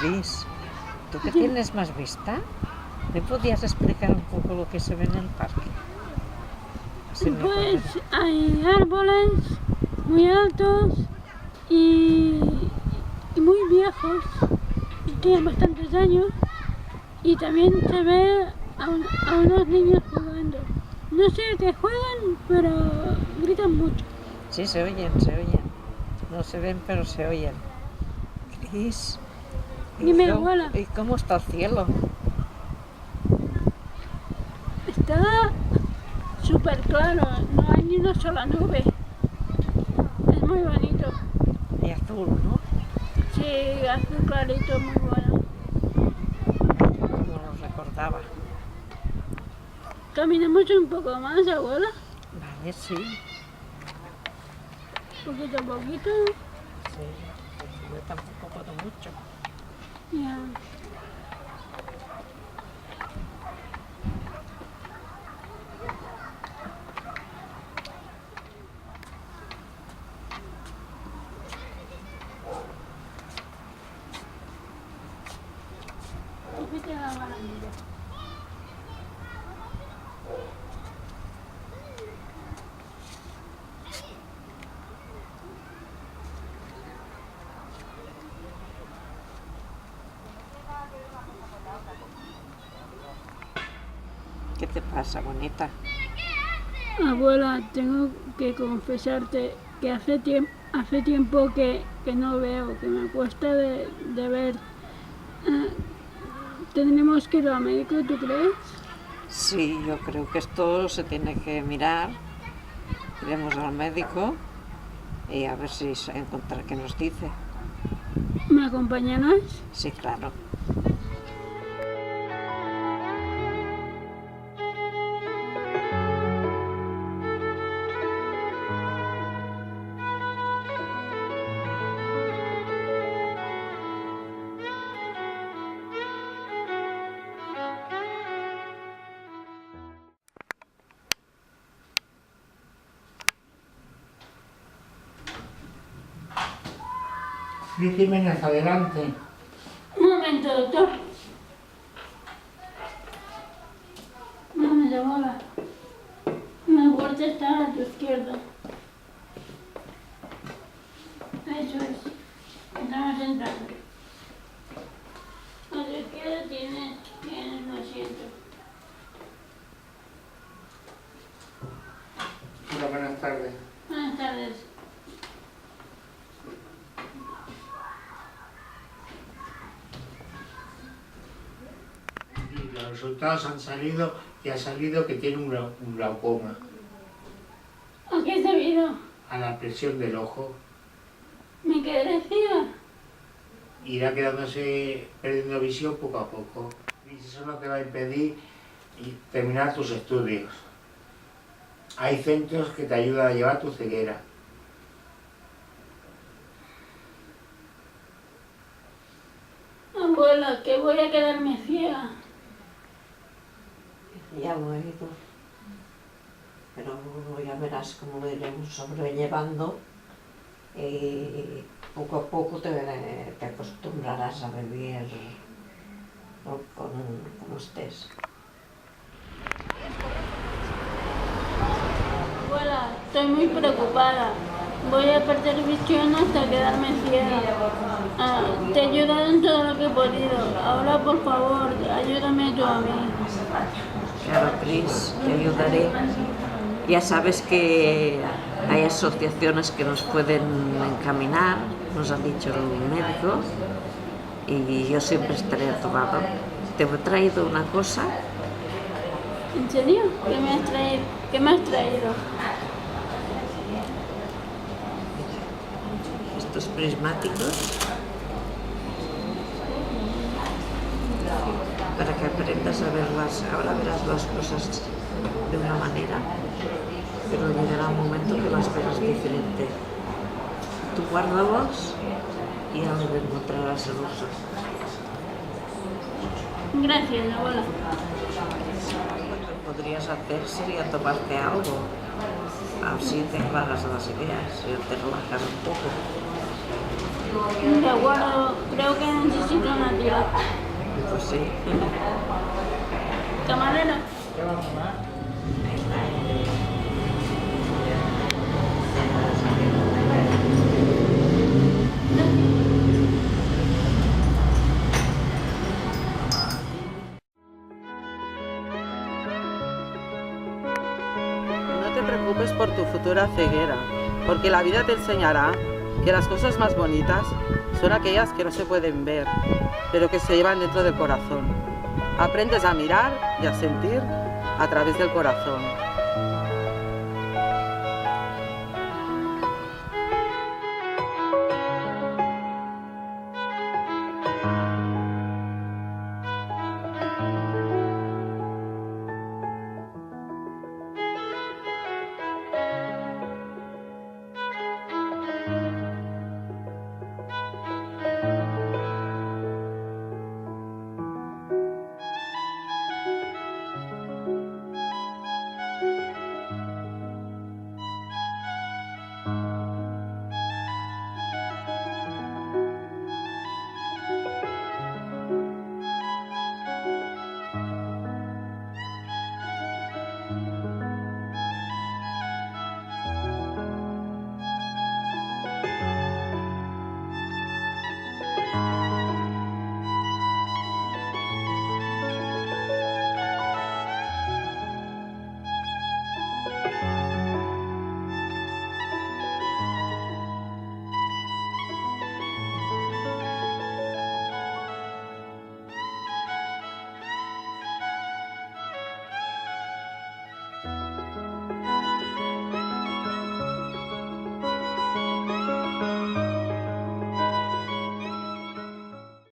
Cris, ¿tú que tienes más vista? ¿Me podías explicar un poco lo que se ve en el parque? Así me Pues acuerdo. hay árboles muy altos y muy viejos, tienen bastantes años, y también se ve a unos niños jugando. No sé a qué juegan, pero gritan mucho. Sí, se oyen, se oyen. No se ven, pero se oyen. Cris, Dime, abuela. ¿y cómo está el cielo? Está súper claro, no hay ni una sola nube. Es muy bonito. Y azul, ¿no? Sí, azul clarito, muy bueno. Como lo recordaba. Caminamos un poco más, abuela. Vale, sí. Poquito a poquito. Sí, porque yo tampoco puedo mucho. Ya. Vete a la barandilla. ¿Qué te pasa, bonita? Abuela, tengo que confesarte que hace tiempo que no veo, que me cuesta de ver. ¿Tendremos que ir al médico, tú crees? Sí, yo creo que esto se tiene que mirar. Iremos al médico y a ver si se encuentra qué nos dice. ¿Me acompañarás? Sí, claro. Luis Jiménez, adelante. Un momento, doctor. Un momento, abuela. La puerta está a tu izquierda. Eso es. Estamos entrando. A tu izquierda tienes un asiento. Hola, buenas tardes. Buenas tardes. Y los resultados han salido y ha salido que tiene un glaucoma. ¿A qué es debido? A la presión del ojo. Me quedé ciega. Irá quedándose perdiendo visión poco a poco. Y eso no te va a impedir terminar tus estudios. Hay centros que te ayudan a llevar tu ceguera. Abuela, que voy a quedarme ciega. Ya lo he oído. Pero ya verás cómo lo iremos sobrellevando y poco a poco te acostumbrarás a vivir como estés. Abuela, estoy muy preocupada. Voy a perder visión hasta quedarme ciega. Te he ayudado en todo lo que he podido. Ahora, por favor, ayúdame tú a mí. Claro, Cris, te ayudaré. Ya sabes que hay asociaciones que nos pueden encaminar, nos ha dicho el médico, y yo siempre estaré a tu lado. Te he traído una cosa. ¿En serio? ¿Qué me has traído? ¿Qué me has traído? Estos prismáticos para que aprendas a verlas. Ahora verás las cosas de una manera, pero llegará un momento que las verás diferente. Tú guárdalos y ya le encontrarás el uso. Gracias, abuela. Lo que podrías hacer sería tomarte algo, así te aclaras las ideas y te relajas un poco. De acuerdo, creo que necesito una tira. Pues sí. Camarero. ¿Qué vas a tomar? No te preocupes por tu futura ceguera, porque la vida te enseñará que las cosas más bonitas son aquellas que no se pueden ver, pero que se llevan dentro del corazón. Aprendes a mirar y a sentir a través del corazón.